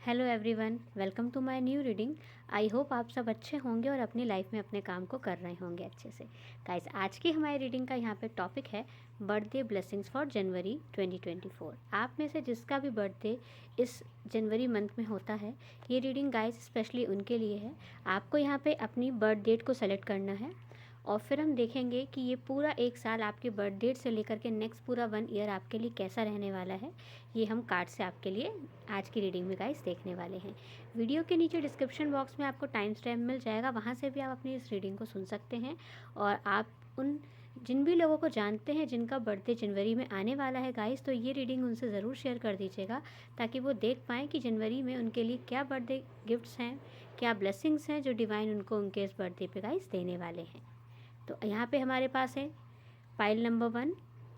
Hello everyone, welcome to my new reading. I hope आप सब अच्छे होंगे और अपनी लाइफ में अपने काम को कर रहे होंगे अच्छे से। गाइस, आज की हमारी रीडिंग का यहाँ पे टॉपिक है बर्थडे ब्लेसिंग्स फॉर जनवरी 2024। आप में से जिसका भी बर्थडे इस जनवरी मंथ में होता है, ये रीडिंग गाइस स्पेशली उनके लिए है। आपको यहाँ पे अपनी बर्थ डेट को सेलेक्ट करना है और फिर हम देखेंगे कि ये पूरा एक साल आपके बर्थ डेट से लेकर के नेक्स्ट पूरा 1 ईयर आपके लिए कैसा रहने वाला है। ये हम कार्ड से आपके लिए आज की रीडिंग में गाइस देखने वाले हैं। वीडियो के नीचे डिस्क्रिप्शन बॉक्स में आपको टाइम स्टैम्प मिल जाएगा, वहाँ से भी आप अपनी इस रीडिंग को सुन सकते हैं। और आप उन जिन भी लोगों को जानते हैं जिनका बर्थडे जनवरी में आने वाला है गाइस, तो ये रीडिंग उनसे ज़रूर शेयर कर दीजिएगा ताकि वो देख पाएँ कि जनवरी में उनके लिए क्या बर्थडे गिफ्ट्स हैं, क्या ब्लेसिंग्स हैं जो डिवाइन उनको उनके इस बर्थडे पे गाइस देने वाले हैं। तो यहाँ पे हमारे पास है पाइल नंबर 1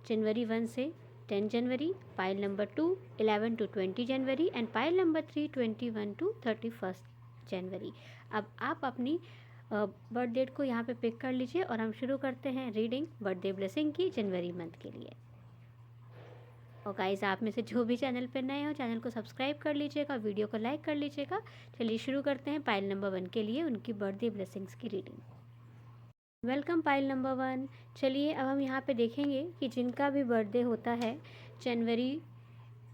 जनवरी 1 से 10 जनवरी, पाइल नंबर 2 11 to 20 जनवरी एंड पाइल नंबर 3 21 to 31 जनवरी। अब आप अपनी बर्थ डेट को यहाँ पे पिक कर लीजिए और हम शुरू करते हैं रीडिंग बर्थडे ब्लेसिंग की जनवरी मंथ के लिए। और गाइस, आप में से जो भी चैनल पर नए हो चैनल को सब्सक्राइब कर लीजिएगा, वीडियो को लाइक कर लीजिएगा। चलिए शुरू करते हैं पाइल नंबर 1 के लिए उनकी बर्थडे ब्लेसिंग्स की रीडिंग। Welcome pile number 1। चलिए अब हम यहाँ पे देखेंगे कि जिनका भी बर्थडे होता है जनवरी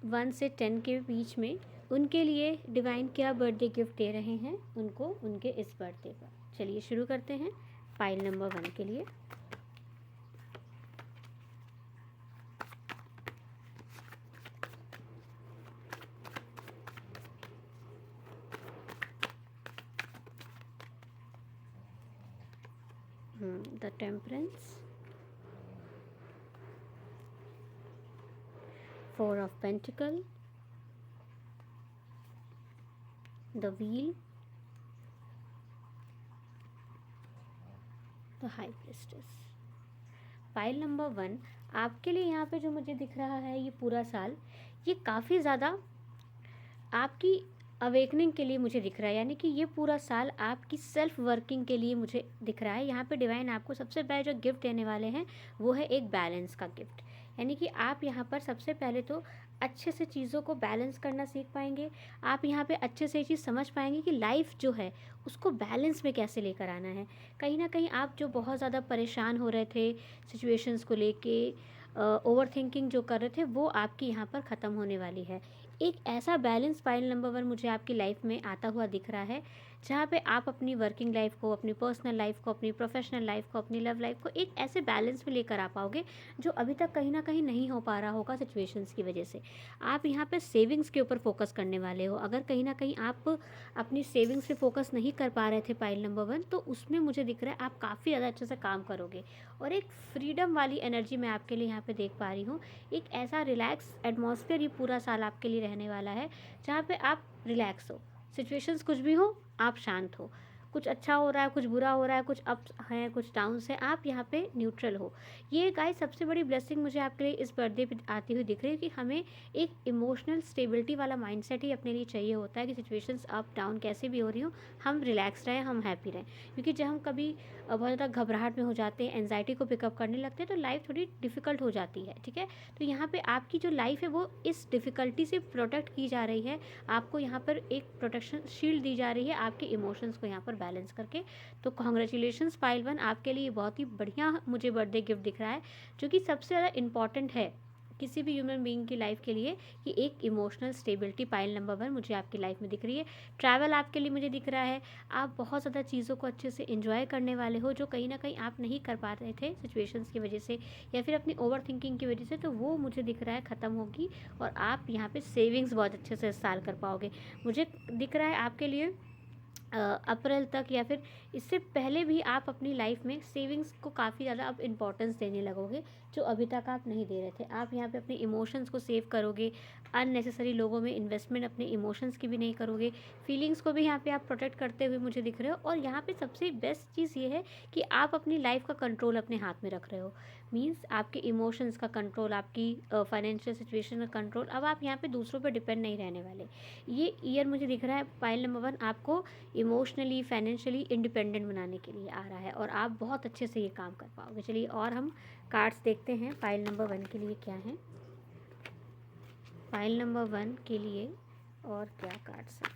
1 से 10 के बीच में, उनके लिए डिवाइन क्या बर्थडे गिफ्ट दे रहे हैं उनको उनके इस बर्थडे पर। चलिए शुरू करते हैं पाइल नंबर 1 के लिए। The temperance, 4 of Pentacle, the Wheel, the High Priestess। File number 1 आपके लिए यहाँ पे जो मुझे दिख रहा है, ये पूरा साल ये काफ़ी ज़्यादा आपकी अवेकनिंग के लिए मुझे दिख रहा है, यानी कि ये पूरा साल आपकी सेल्फ वर्किंग के लिए मुझे दिख रहा है। यहाँ पे डिवाइन आपको सबसे पहले जो गिफ्ट देने वाले हैं वो है एक बैलेंस का गिफ्ट, यानी कि आप यहाँ पर सबसे पहले तो अच्छे से चीज़ों को बैलेंस करना सीख पाएंगे। आप यहाँ पे अच्छे से ये चीज़ समझ पाएंगे कि लाइफ जो है उसको बैलेंस में कैसे लेकर आना है। कहीं ना कहीं आप जो बहुत ज़्यादा परेशान हो रहे थे सिचुएशंस को लेके, ओवर थिंकिंग जो कर रहे थे, वो आपकी यहाँ पर ख़त्म होने वाली है। एक ऐसा बैलेंस पाइल नंबर 1 मुझे आपकी लाइफ में आता हुआ दिख रहा है, जहाँ पे आप अपनी वर्किंग लाइफ को, अपनी पर्सनल लाइफ को, अपनी प्रोफेशनल लाइफ को, अपनी लव लाइफ को एक ऐसे बैलेंस में लेकर आ पाओगे जो अभी तक कहीं ना कहीं नहीं हो पा रहा होगा सिचुएशंस की वजह से। आप यहाँ पे सेविंग्स के ऊपर फोकस करने वाले हो। अगर कहीं ना कहीं आप अपनी सेविंग्स पे फोकस नहीं कर पा रहे थे पाइल नंबर 1, तो उसमें मुझे दिख रहा है आप काफ़ी ज़्यादा अच्छे से काम करोगे और एक फ्रीडम वाली एनर्जी मैं आपके लिए यहाँ पे देख पा रही हूँ। एक ऐसा रिलैक्स एटमॉस्फेयर ये पूरा साल आपके लिए रहने वाला है जहाँ पे आप रिलैक्स हो, सिचुएशंस कुछ भी हो आप शांत हो। कुछ अच्छा हो रहा है, कुछ बुरा हो रहा है, कुछ अप्स हैं, कुछ डाउन्स हैं, आप यहाँ पे न्यूट्रल हो। ये गाइस सबसे बड़ी ब्लेसिंग मुझे आपके लिए इस बर्थडे पे आती हुई दिख रही है कि हमें एक इमोशनल स्टेबिलिटी वाला माइंडसेट ही अपने लिए चाहिए होता है कि सिचुएशंस अप डाउन कैसे भी हो रही हो, हम रिलैक्स रहें, हम हैप्पी रहें। क्योंकि जब हम कभी बहुत ज़्यादा घबराहट में हो जाते हैं, एंजाइटी को पिकअप करने लगते हैं, तो लाइफ थोड़ी डिफ़िकल्ट हो जाती है। ठीक है, तो यहाँ पे आपकी जो लाइफ है वो इस डिफ़िकल्टी से प्रोटेक्ट की जा रही है। आपको यहाँ पर एक प्रोटेक्शन शील्ड दी जा रही है आपके इमोशंस को यहाँ पर बैलेंस करके। तो कॉन्ग्रेचुलेशंस पाइल 1, आपके लिए बहुत ही बढ़िया मुझे बर्थडे गिफ्ट दिख रहा है, जो कि सबसे ज़्यादा इंपॉर्टेंट है किसी भी ह्यूमन बीइंग की लाइफ के लिए कि एक इमोशनल स्टेबिलिटी पाइल नंबर 1 मुझे आपकी लाइफ में दिख रही है। ट्रैवल आपके लिए मुझे दिख रहा है, आप बहुत ज़्यादा चीज़ों को अच्छे से एंजॉय करने वाले हो जो कहीं ना कहीं आप नहीं कर पा रहे थे सिचुएशंस की वजह से या फिर अपनी ओवर थिंकिंग की वजह से, तो वो मुझे दिख रहा है ख़त्म होगी और आप यहाँ पे सेविंग्स बहुत अच्छे से इस साल कर पाओगे। मुझे दिख रहा है आपके लिए अप्रैल तक या फिर इससे पहले भी आप अपनी लाइफ में सेविंग्स को काफ़ी ज़्यादा अब इम्पोर्टेंस देने लगोगे, जो अभी तक आप नहीं दे रहे थे। आप यहाँ पे अपने इमोशंस को सेव करोगे, अननेसेसरी लोगों में इन्वेस्टमेंट अपने इमोशंस की भी नहीं करोगे, फीलिंग्स को भी यहाँ पे आप प्रोटेक्ट करते हुए मुझे दिख रहे हो। और यहाँ पे सबसे बेस्ट चीज़ ये है कि आप अपनी लाइफ का कंट्रोल अपने हाथ में रख रहे हो। मीन्स आपके इमोशंस का कंट्रोल, आपकी फाइनेंशियल सिचुएशन का कंट्रोल, अब आप यहाँ पे दूसरों पर डिपेंड नहीं रहने वाले। ये ईयर मुझे दिख रहा है पाइल नंबर 1 आपको इमोशनली फाइनेंशियली इंडिपेंडेंट बनाने के लिए आ रहा है और आप बहुत अच्छे से ये काम कर पाओगे। चलिए और हम कार्ड्स देखते हैं फाइल नंबर 1 के लिए क्या है। फाइल नंबर 1 के लिए और क्या कार्ड्स हैं?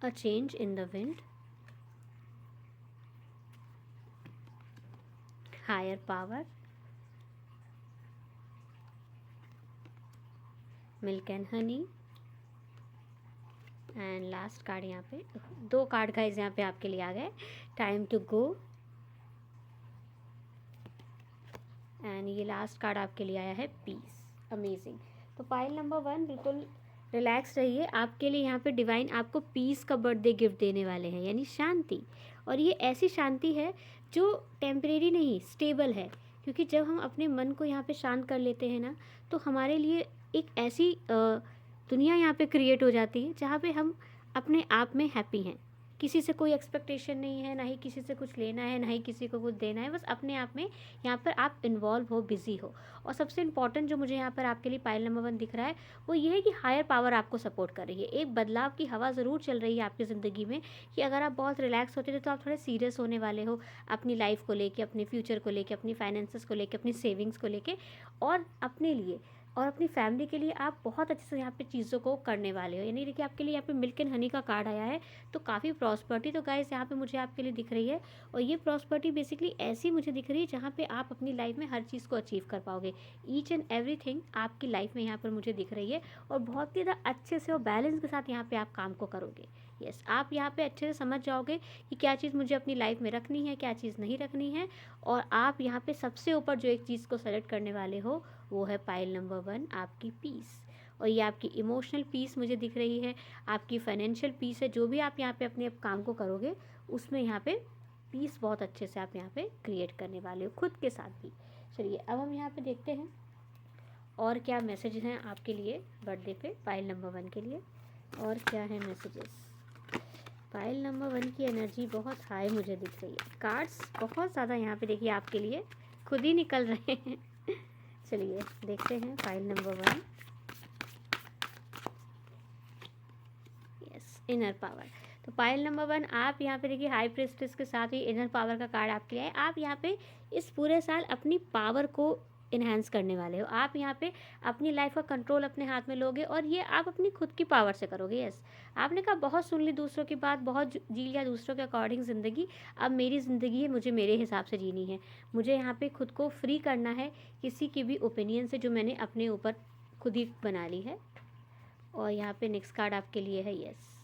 A change in the wind, higher power, milk and honey, and last card यहाँ पे 2 कार्ड गाइस यहाँ पे आपके लिए आ गए, टाइम टू गो, एंड ये लास्ट कार्ड आपके लिए आया है पीस। अमेजिंग। तो पाइल नंबर 1 बिल्कुल रिलैक्स रहिए, आपके लिए यहाँ पे डिवाइन आपको पीस का बर्थडे गिफ्ट देने वाले हैं, यानी शांति। और ये ऐसी शांति है जो टेम्परेरी नहीं, स्टेबल है, क्योंकि जब हम अपने मन को यहाँ पे शांत कर लेते हैं ना, तो हमारे लिए एक ऐसी दुनिया यहाँ पे क्रिएट हो जाती है जहाँ पे हम अपने आप में हैप्पी हैं। किसी से कोई एक्सपेक्टेशन नहीं है, ना ही किसी से कुछ लेना है, ना ही किसी को कुछ देना है, बस अपने आप में यहाँ पर आप इन्वॉल्व हो, बिजी हो। और सबसे इम्पॉर्टेंट जो मुझे यहाँ पर आपके लिए पाइल नंबर 1 दिख रहा है वो ये है कि हायर पावर आपको सपोर्ट कर रही है। एक बदलाव की हवा ज़रूर चल रही है आपकी ज़िंदगी में, कि अगर आप बहुत रिलैक्स होते थे तो आप थोड़े सीरियस होने वाले हो अपनी लाइफ को लेके, अपने फ्यूचर को लेके, अपनी फाइनेंसेस को लेके, अपनी सेविंग्स को लेके, और अपने लिए और अपनी फैमिली के लिए आप बहुत अच्छे से यहाँ पे चीज़ों को करने वाले हो। यानी देखिए आपके लिए यहाँ पे मिल्क एंड हनी का कार्ड आया है, तो काफ़ी प्रॉस्पर्टी तो गाइस यहाँ पे मुझे आपके लिए दिख रही है। और ये प्रॉस्पर्टी बेसिकली ऐसी मुझे दिख रही है जहाँ पे आप अपनी लाइफ में हर चीज़ को अचीव कर पाओगे। ईच एंड एवरीथिंग आपकी लाइफ में यहाँ पर मुझे दिख रही है, और बहुत ही ज़्यादा अच्छे से और बैलेंस के साथ यहाँ पर आप काम को करोगे। यस, आप यहाँ पे अच्छे से समझ जाओगे कि क्या चीज़ मुझे अपनी लाइफ में रखनी है, क्या चीज़ नहीं रखनी है। और आप यहाँ पे सबसे ऊपर जो एक चीज़ को सेलेक्ट करने वाले हो वो है पाइल नंबर 1 आपकी पीस। और ये आपकी इमोशनल पीस मुझे दिख रही है, आपकी फाइनेंशियल पीस है। जो भी आप यहाँ पे अपने काम को करोगे उसमें यहाँ पे पीस बहुत अच्छे से आप यहाँ पे क्रिएट करने वाले हो, खुद के साथ भी। चलिए अब हम यहाँ पे देखते हैं और क्या मैसेज हैं आपके लिए बर्थडे पे पाइल नंबर 1 के लिए, और क्या है मैसेजेस। पाइल नंबर 1 की एनर्जी बहुत हाई मुझे दिख रही है, कार्ड्स बहुत ज़्यादा यहाँ पे देखिए आपके लिए खुद ही निकल रहे हैं। चलिए देखते हैं pile number 1। Yes, inner power. तो पाइल नंबर 1 आप यहाँ पे देखिए हाई प्रिस्टेस के साथ ही इनर पावर का कार्ड आपके लिए है। आप यहाँ पे इस पूरे साल अपनी पावर को इन्हांस करने वाले हो। आप यहाँ पे अपनी लाइफ का कंट्रोल अपने हाथ में लोगे, और ये आप अपनी खुद की पावर से करोगे। यस, आपने कहा बहुत सुन ली दूसरों की बात, बहुत जी लिया दूसरों के अकॉर्डिंग ज़िंदगी, अब मेरी ज़िंदगी है, मुझे मेरे हिसाब से जीनी है। मुझे यहाँ पे खुद को फ्री करना है किसी की भी ओपिनियन से जो मैंने अपने ऊपर खुद ही बना ली है। और यहाँ पे नेक्स्ट कार्ड आपके लिए है यस,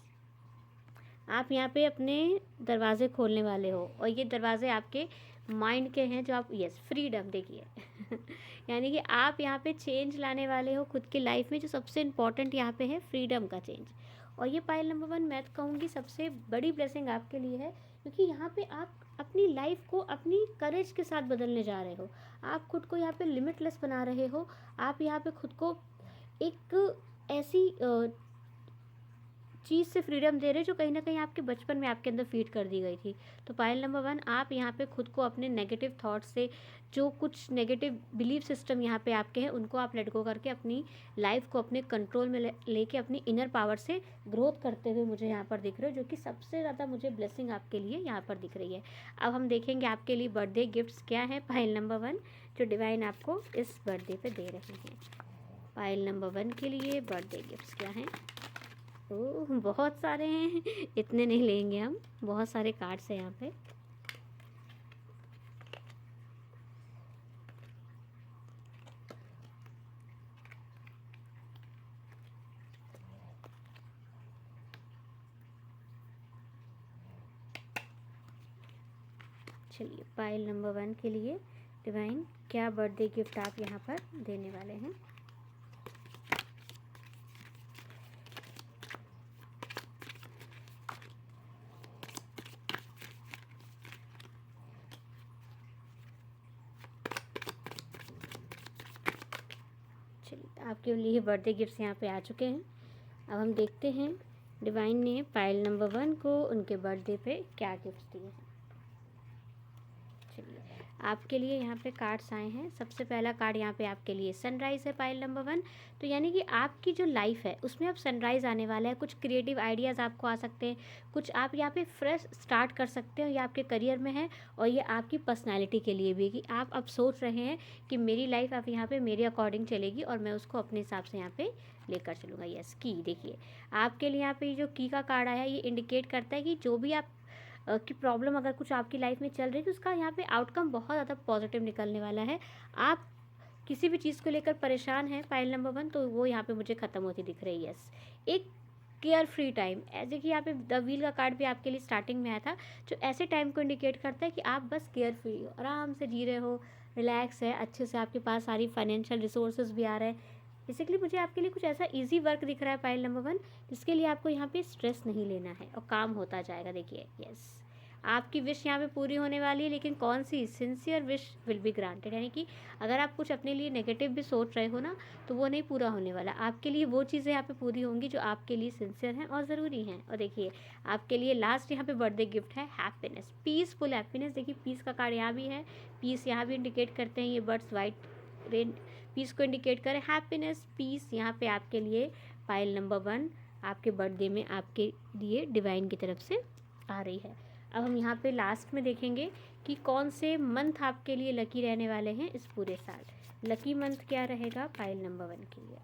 आप यहाँ पे अपने दरवाजे खोलने वाले हो, और ये दरवाजे आपके माइंड के हैं जो आप यस फ्रीडम देखिए। यानी कि आप यहाँ पे चेंज लाने वाले हो खुद की लाइफ में, जो सबसे इम्पॉर्टेंट यहाँ पे है फ्रीडम का चेंज। और ये पाइल नंबर 1 मैं तो कहूँगी सबसे बड़ी ब्लेसिंग आपके लिए है, क्योंकि यहाँ पे आप अपनी लाइफ को अपनी करेज के साथ बदलने जा रहे हो। आप खुद को यहाँ पे लिमिटलेस बना रहे हो। आप यहाँ पे खुद को एक ऐसी चीज़ से फ्रीडम दे रहे जो कहीं ना कहीं आपके बचपन में आपके अंदर फीड कर दी गई थी। तो पाइल नंबर 1 आप यहाँ पे खुद को अपने नेगेटिव थॉट्स से, जो कुछ नेगेटिव बिलीफ सिस्टम यहाँ पे आपके हैं, उनको आप लेट गो करके अपनी लाइफ को अपने कंट्रोल में लेके अपनी इनर पावर से ग्रोथ करते हुए मुझे यहाँ पर दिख रहे हो, जो कि सबसे ज़्यादा मुझे ब्लेसिंग आपके लिए यहाँ पर दिख रही है। अब हम देखेंगे आपके लिए बर्थडे गिफ्ट्स क्या है पाइल नंबर 1 जो डिवाइन आपको इस बर्थडे पे दे रहे हैं। पाइल नंबर 1 के लिए बर्थडे गिफ्ट्स क्या हैं? ओह बहुत सारे हैं, इतने नहीं लेंगे हम, बहुत सारे कार्ड्स हैं यहाँ पे। चलिए पाइल नंबर 1 के लिए डिवाइन क्या बर्थडे गिफ्ट आप यहाँ पर देने वाले हैं। आपके लिए बर्थडे गिफ्ट्स यहाँ पे आ चुके हैं। अब हम देखते हैं डिवाइन ने पाइल नंबर 1 को उनके बर्थडे पे क्या गिफ्ट्स दिए हैं। चलिए आपके लिए यहाँ पे कार्ड्स आए हैं। सबसे पहला कार्ड यहाँ पे आपके लिए सनराइज़ है, पाइल नंबर 1। तो यानी कि आपकी जो लाइफ है उसमें अब सनराइज़ आने वाला है। कुछ क्रिएटिव आइडियाज़ आपको आ सकते हैं, कुछ आप यहाँ पे फ्रेश स्टार्ट कर सकते हो, ये आपके करियर में है और ये आपकी पर्सनैलिटी के लिए भी, कि आप अब सोच रहे हैं कि मेरी लाइफ अब यहाँ पे मेरे अकॉर्डिंग चलेगी और मैं उसको अपने हिसाब से यहाँ पे लेकर चलूँगा। यस, की देखिए आपके लिए यहाँ पे जो की का कार्ड आया ये इंडिकेट करता है कि जो भी आप की प्रॉब्लम अगर कुछ आपकी लाइफ में चल रही है तो उसका यहाँ पे आउटकम बहुत ज़्यादा पॉजिटिव निकलने वाला है। आप किसी भी चीज़ को लेकर परेशान हैं पाइल नंबर 1, तो वो यहाँ पे मुझे ख़त्म होती दिख रही है। यस, एक केयर फ्री टाइम, ऐसे कि यहाँ पे द व्हील का कार्ड भी आपके लिए स्टार्टिंग में आया था, जो ऐसे टाइम को इंडिकेट करता है कि आप बस केयर फ्री हो, आराम से जी रहे हो, रिलैक्स है, अच्छे से आपके पास सारी फाइनेंशियल रिसोर्सेज भी आ रहे हैं। बेसिकली मुझे आपके लिए कुछ ऐसा इजी वर्क दिख रहा है पाइल नंबर 1, जिसके लिए आपको यहाँ पे स्ट्रेस नहीं लेना है और काम होता जाएगा। देखिए यस, आपकी विश यहाँ पे पूरी होने वाली है, लेकिन कौन सी? Sincere wish will be granted. यानी कि अगर आप कुछ अपने लिए नेगेटिव भी सोच रहे हो ना, तो वो नहीं पूरा होने वाला। आपके लिए वो चीज़ें यहाँ पे पूरी होंगी जो आपके लिए सिंसियर हैं और ज़रूरी हैं। और देखिए आपके लिए लास्ट यहाँ पे बर्थडे गिफ्ट है हैप्पीनेस, पीसफुल हैप्पीनेस। देखिए पीस का कार्ड यहाँ भी है, पीस यहाँ भी इंडिकेट करते हैं ये बर्ड्स वाइट रेन पीस को इंडिकेट करें। हैप्पीनेस, पीस यहाँ पे आपके लिए पाइल नंबर 1 आपके बर्थडे में आपके लिए डिवाइन की तरफ से आ रही है। अब हम यहाँ पे लास्ट में देखेंगे कि कौन से मंथ आपके लिए लकी रहने वाले हैं इस पूरे साल। लकी मंथ क्या रहेगा पाइल नंबर 1 के लिए?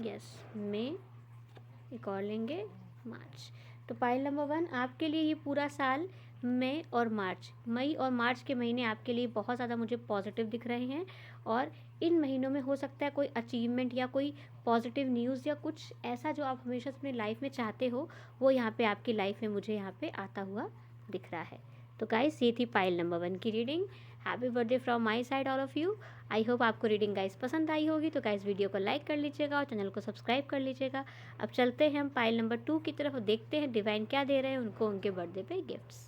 यस, मई, एक और लेंगे मार्च। तो पाइल नंबर 1 आपके लिए ये पूरा साल मई और मार्च के महीने आपके लिए बहुत ज़्यादा मुझे पॉजिटिव दिख रहे हैं। और इन महीनों में हो सकता है कोई अचीवमेंट या कोई पॉजिटिव न्यूज़ या कुछ ऐसा जो आप हमेशा अपनी लाइफ में चाहते हो, वो यहाँ पे आपकी लाइफ में मुझे यहाँ पे आता हुआ दिख रहा है। तो गाइस ये थी पाइल नंबर 1 की reading. Happy birthday from my side all of you. I hope आपको रीडिंग गाइस पसंद आई होगी। तो गाइस वीडियो को लाइक कर लीजिएगा और चैनल को सब्सक्राइब कर लीजिएगा। अब चलते हैं हम पाइल नंबर 2 की तरफ, देखते हैं डिवाइन क्या दे रहे हैं उनको उनके बर्थडे पे गिफ्ट्स।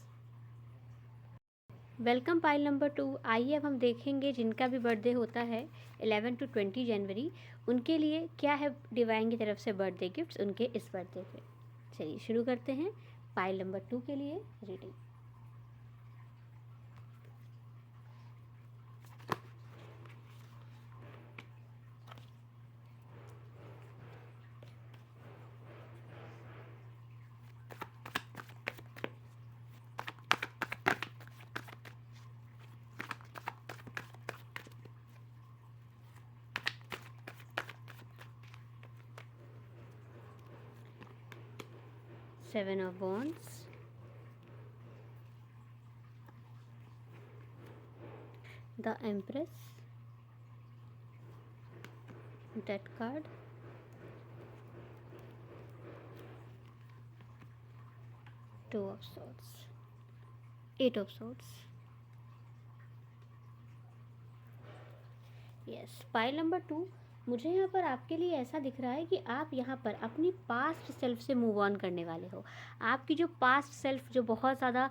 Welcome pile number 2। आइए अब हम देखेंगे जिनका भी बर्थडे होता है 11 to 20 जनवरी, उनके लिए क्या है डिवाइन की तरफ से बर्थडे गिफ्ट्स उनके इस बर्थडे पे। चलिए शुरू करते हैं पाइल नंबर 2 के लिए reading. Seven of Wands, the Empress, Death card, Two of Swords, Eight of Swords। Yes, pile number 2 मुझे यहाँ पर आपके लिए ऐसा दिख रहा है कि आप यहाँ पर अपनी पास्ट सेल्फ से मूव ऑन करने वाले हो। आपकी जो पास्ट सेल्फ जो बहुत ज़्यादा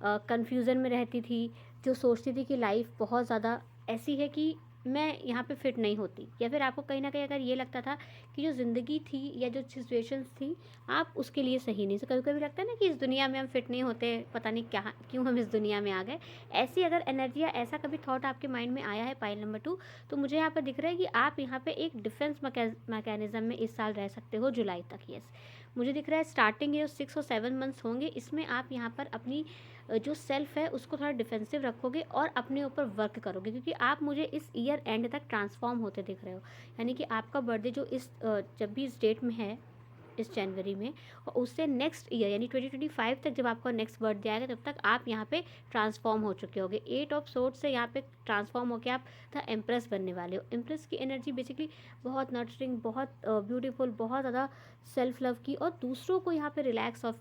कन्फ्यूज़न में रहती थी, जो सोचती थी कि लाइफ बहुत ज़्यादा ऐसी है कि मैं यहाँ पे फिट नहीं होती, या फिर आपको कहीं ना कहीं अगर ये लगता था कि जो ज़िंदगी थी या जो सिचुएशंस थी आप उसके लिए सही नहीं। तो कभी कभी लगता है ना कि इस दुनिया में हम फिट नहीं होते, पता नहीं क्या क्यों हम इस दुनिया में आ गए। ऐसी अगर एनर्जी या ऐसा कभी थॉट आपके माइंड में आया है पाइल नंबर 2, तो मुझे यहाँ पर दिख रहा है कि आप यहाँ पे एक डिफेंस मैकेनिज्म में इस साल रह सकते हो जुलाई तक। यस, मुझे दिख रहा है स्टार्टिंग ये 6 और 7 मंथ्स होंगे, इसमें आप यहाँ पर अपनी जो सेल्फ है उसको थोड़ा डिफेंसिव रखोगे और अपने ऊपर वर्क करोगे, क्योंकि आप मुझे इस ईयर एंड तक ट्रांसफॉर्म होते दिख रहे हो। यानी कि आपका बर्थडे जो इस जब भी इस डेट में है इस जनवरी में, और उससे नेक्स्ट ईयर यानी 2025 तक जब आपका नेक्स्ट बर्थडे आएगा तब तक आप यहाँ पे ट्रांसफॉर्म हो चुके होगे। 8 ऑफ सोर्ड्स से यहाँ पे ट्रांसफॉर्म होकर आप द एम्प्रेस बनने वाले हो। एम्प्रेस की एनर्जी बेसिकली बहुत नर्चरिंग, बहुत ब्यूटीफुल, बहुत ज़्यादा सेल्फ लव की और दूसरों को यहाँ पे रिलैक्स ऑफ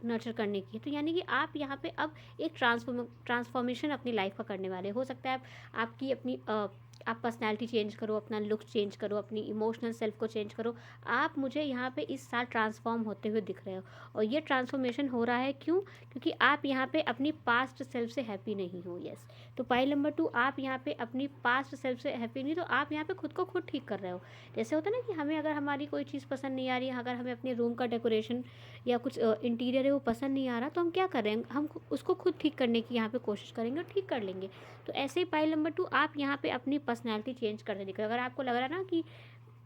नर्चर करने की। तो यानी कि आप यहाँ पे अब एक ट्रांसफॉर्मेशन अपनी लाइफ का करने वाले हो सकता है। आपकी अपनी आप पर्सनैलिटी चेंज करो, अपना लुक चेंज करो, अपनी इमोशनल सेल्फ को चेंज करो। आप मुझे यहाँ पे इस साल ट्रांसफॉर्म होते हुए दिख रहे हो, और ये ट्रांसफॉर्मेशन हो रहा है क्यों? क्योंकि आप यहाँ पे अपनी पास्ट सेल्फ से हैप्पी नहीं हो। यस, तो पॉइंट नंबर 2, आप यहाँ पे अपनी पास्ट सेल्फ से हैप्पी नहीं, तो आप यहाँ पे खुद को खुद ठीक कर रहे हो। जैसे होता है ना कि हमें अगर हमारी कोई चीज़ पसंद नहीं आ रही है, अगर हमें अपने रूम का डेकोरेशन या कुछ इंटीरियर है वो पसंद नहीं आ रहा, तो हम क्या कर रहे हैं, हम उसको खुद ठीक करने की यहाँ पे कोशिश करेंगे और ठीक कर लेंगे। तो ऐसे ही पाइल नंबर 2, आप यहाँ पे अपनी पर्सनैलिटी चेंज करते दिख रहे हो। अगर आपको लग रहा है ना कि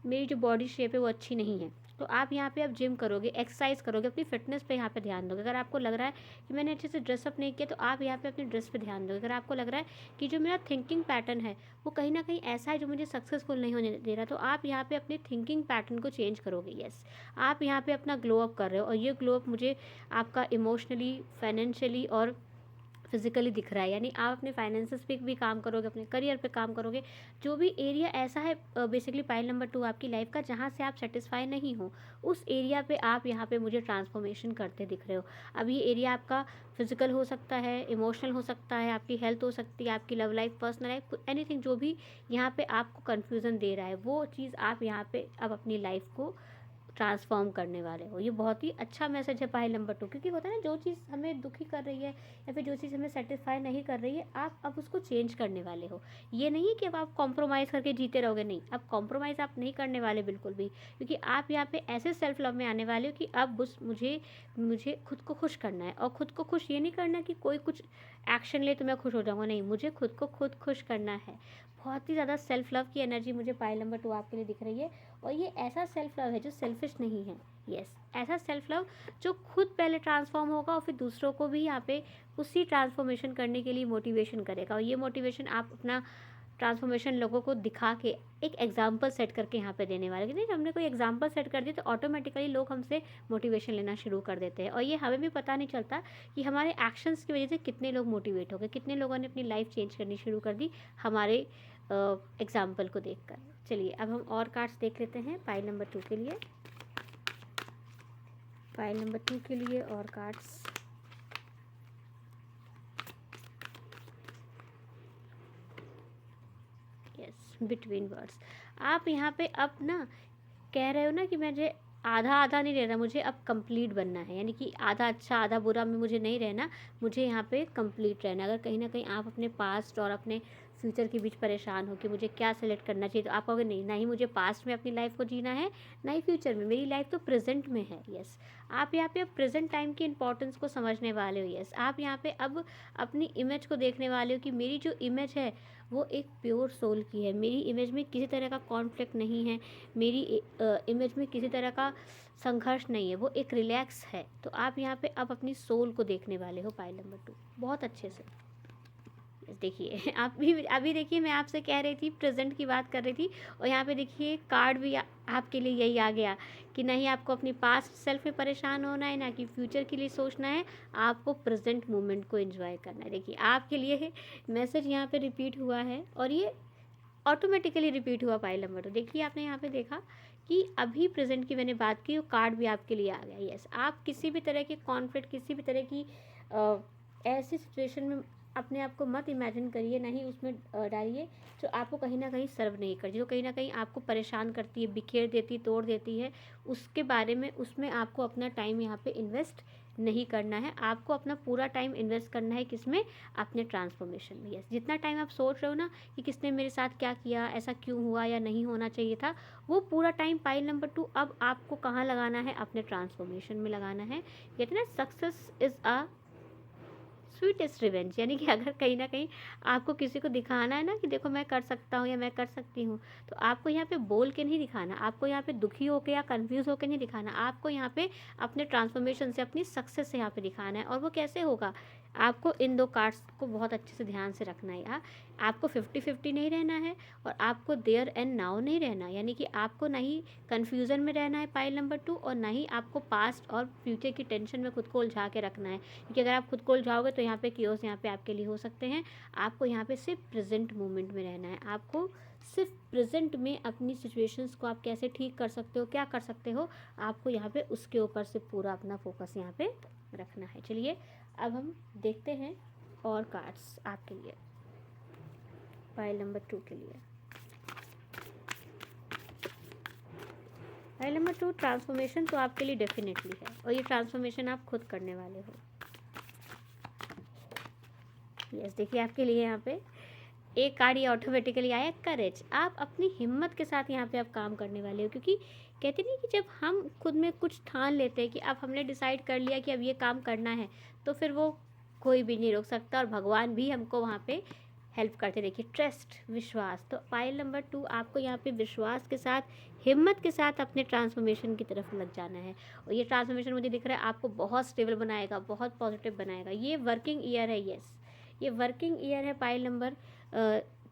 मेरी जो बॉडी शेप है वो अच्छी नहीं है, तो आप यहाँ पे अब जिम करोगे, एक्सरसाइज करोगे, अपनी फिटनेस पे यहाँ पे ध्यान दोगे। अगर आपको लग रहा है कि मैंने अच्छे से ड्रेसअप नहीं किया, तो आप यहाँ पे अपनी ड्रेस पे ध्यान दोगे। अगर आपको लग रहा है कि जो मेरा थिंकिंग पैटर्न है वो कहीं ना कहीं ऐसा है जो मुझे सक्सेसफुल नहीं होने दे रहा, तो आप यहाँ पे अपने थिंकिंग पैटर्न को चेंज करोगे। यस, आप यहाँ पे अपना ग्लो अप कर रहे हो, और ये ग्लो अप मुझे आपका इमोशनली, फाइनेंशियली और फिजिकली दिख रहा है। यानी आप अपने फाइनेंसेस पे भी काम करोगे, अपने करियर पे काम करोगे। जो भी एरिया ऐसा है बेसिकली पाइल नंबर 2 आपकी लाइफ का जहाँ से आप सेटिस्फाई नहीं हो, उस एरिया पे आप यहाँ पे मुझे ट्रांसफॉर्मेशन करते दिख रहे हो। अब ये एरिया आपका फिजिकल हो सकता है, इमोशनल हो सकता है, आपकी हेल्थ हो सकती है, आपकी love life, personal life, anything जो भी यहाँ पे आपको कन्फ्यूज़न दे रहा है, वो चीज़ आप यहाँ पे अब अपनी लाइफ को ट्रांसफॉर्म करने वाले हो। ये बहुत ही अच्छा मैसेज है पाइल नंबर 2, क्योंकि होता है ना, जो चीज़ हमें दुखी कर रही है या फिर जो चीज़ हमें सेटिस्फाई नहीं कर रही है, आप अब उसको चेंज करने वाले हो। ये नहीं कि अब आप कॉम्प्रोमाइज़ करके जीते रहोगे, नहीं, अब कॉम्प्रोमाइज़ आप नहीं करने वाले बिल्कुल भी, क्योंकि आप यहाँ पे ऐसे सेल्फ लव में आने वाले हो कि अब बस मुझे मुझे खुद को खुश करना है। और खुद को खुश ये नहीं करना कि कोई कुछ एक्शन ले तो मैं खुश हो जाऊँगा, नहीं, मुझे खुद को खुद खुश करना है। बहुत ही ज़्यादा सेल्फ लव की एनर्जी मुझे पाइल नंबर 2 आपके लिए दिख रही है, और ये ऐसा सेल्फ लव है जो सेल्फिश नहीं है। यस, ऐसा सेल्फ लव जो खुद पहले ट्रांसफॉर्म होगा और फिर दूसरों को भी यहाँ पे उसी ट्रांसफॉर्मेशन करने के लिए मोटिवेशन करेगा। और ये मोटिवेशन आप अपना ट्रांसफॉर्मेशन लोगों को दिखा के एक एग्जाम्पल सेट करके यहाँ पे देने वाले, नहीं, हमने कोई एग्जाम्पल सेट कर दिया तो ऑटोमेटिकली लोग हमसे मोटिवेशन लेना शुरू कर देते हैं। और ये हमें भी पता नहीं चलता कि हमारे एक्शंस की वजह से कितने लोग मोटिवेट हो गए, कितने लोगों ने अपनी लाइफ चेंज करनी शुरू कर दी हमारे एग्जाम्पल को देखकर। चलिए अब हम और कार्ड्स देख लेते हैं पाइल नंबर 2 के लिए। पाइल नंबर 2 के लिए और कार्ड्स। Yes, between words. आप यहाँ पे अब ना कह रहे हो ना कि मुझे आधा आधा नहीं रहना, मुझे अब कंप्लीट बनना है। यानी कि आधा अच्छा आधा बुरा में मुझे नहीं रहना, मुझे यहाँ पे कंप्लीट रहना। अगर कहीं ना कहीं आप अपने पास्ट और अपने फ्यूचर के बीच परेशान हो कि मुझे क्या सेलेक्ट करना चाहिए, तो आप कहोगे नहीं, ना ही मुझे पास्ट में अपनी लाइफ को जीना है, ना ही फ्यूचर में, मेरी लाइफ तो प्रेजेंट में है। यस, आप यहाँ पे अब प्रेजेंट टाइम की इंपॉर्टेंस को समझने वाले हो। यस, आप यहाँ पे अब अपनी इमेज को देखने वाले हो कि मेरी जो इमेज है वो एक प्योर सोल की है। मेरी इमेज में किसी तरह का कॉन्फ्लिक्ट नहीं है, मेरी इमेज में किसी तरह का संघर्ष नहीं है, वो एक रिलैक्स है। तो आप यहाँ पे अब अपनी सोल को देखने वाले हो पाइल नंबर 2 बहुत अच्छे से। देखिए आप भी अभी देखिए, मैं आपसे कह रही थी, प्रेजेंट की बात कर रही थी, और यहाँ पे देखिए कार्ड भी आपके लिए यही आ गया कि नहीं आपको अपनी पास्ट सेल्फ में परेशान होना है, ना कि फ्यूचर के लिए सोचना है, आपको प्रेजेंट मोमेंट को एंजॉय करना है। देखिए आपके लिए मैसेज यहाँ पे रिपीट हुआ है, और ये ऑटोमेटिकली रिपीट हुआ पाइल नंबर 2। देखिए आपने यहाँ पे देखा कि अभी प्रेजेंट की मैंने बात की, वो कार्ड भी आपके लिए आ गया। यस, आप किसी भी तरह के कॉन्फ्लिक्ट, किसी भी तरह की ऐसी सिचुएशन में अपने आप को मत इमेजिन करिए, नहीं उसमें डालिए जो आपको कहीं ना कहीं सर्व नहीं करती, जो कहीं ना कहीं आपको परेशान करती है, बिखेर देती, तोड़ देती है, उसके बारे में, उसमें आपको अपना टाइम यहाँ पे इन्वेस्ट नहीं करना है। आपको अपना पूरा टाइम इन्वेस्ट करना है किसमें, अपने ट्रांसफॉर्मेशन में। यस, जितना टाइम आप सोच रहे हो ना कि किसने मेरे साथ क्या किया, ऐसा क्यों हुआ या नहीं होना चाहिए था, वो पूरा टाइम पाइल नंबर 2 अब आपको कहाँ लगाना है, अपने ट्रांसफॉर्मेशन में लगाना है। कहते हैं ना, success is a sweetest revenge. यानी कि अगर कहीं ना कहीं आपको किसी को दिखाना है ना कि देखो मैं कर सकता हूँ या मैं कर सकती हूँ, तो आपको यहाँ पे बोल के नहीं दिखाना, आपको यहाँ पे दुखी होकर या कंफ्यूज होकर नहीं दिखाना, आपको यहाँ पे अपने ट्रांसफॉर्मेशन से, अपनी सक्सेस से यहाँ पे दिखाना है। और वो कैसे होगा, आपको इन दो कार्ड्स को बहुत अच्छे से ध्यान से रखना है यार। आपको 50-50 नहीं रहना है, और आपको देयर एंड नाउ नहीं रहना। यानी कि आपको ना ही कन्फ्यूज़न में रहना है पाइल नंबर 2, और ना ही आपको पास्ट और फ्यूचर की टेंशन में खुद को उलझा के रखना है, क्योंकि अगर आप खुद को उलझाओगे तो यहाँ पे कियोस यहाँ पे आपके लिए हो सकते हैं। आपको यहाँ पे सिर्फ प्रेजेंट मोमेंट में रहना है, आपको सिर्फ प्रेजेंट में अपनी सिचुएशंस को आप कैसे ठीक कर सकते हो, क्या कर सकते हो, आपको यहाँ पे उसके ऊपर से पूरा अपना फोकस यहाँ पे रखना है। चलिए अब हम देखते हैं और कार्ड्स आपके लिए पाइल नंबर 2 के लिए। फाइल नंबर 2, ट्रांसफॉर्मेशन तो आपके लिए डेफिनेटली है और ये ट्रांसफॉर्मेशन आप खुद करने वाले हो। यस, देखिए आपके लिए यहाँ पे एक कार्ड ये ऑटोमेटिकली आया, करेज। आप अपनी हिम्मत के साथ यहाँ पे आप काम करने वाले हो, क्योंकि कहते नहीं कि जब हम खुद में कुछ ठान लेते हैं कि अब हमने डिसाइड कर लिया कि अब ये काम करना है, तो फिर वो कोई भी नहीं रोक सकता और भगवान भी हमको वहाँ पे हेल्प करते। देखिए ट्रस्ट, विश्वास। तो फाइल नंबर 2 आपको यहाँ पे विश्वास के साथ, हिम्मत के साथ अपने ट्रांसफॉर्मेशन की तरफ लग जाना है। और ये ट्रांसफॉर्मेशन मुझे दिख रहा है आपको बहुत स्टेबल बनाएगा, बहुत पॉजिटिव बनाएगा। ये वर्किंग ईयर है, यस, ये वर्किंग ईयर है फाइल नंबर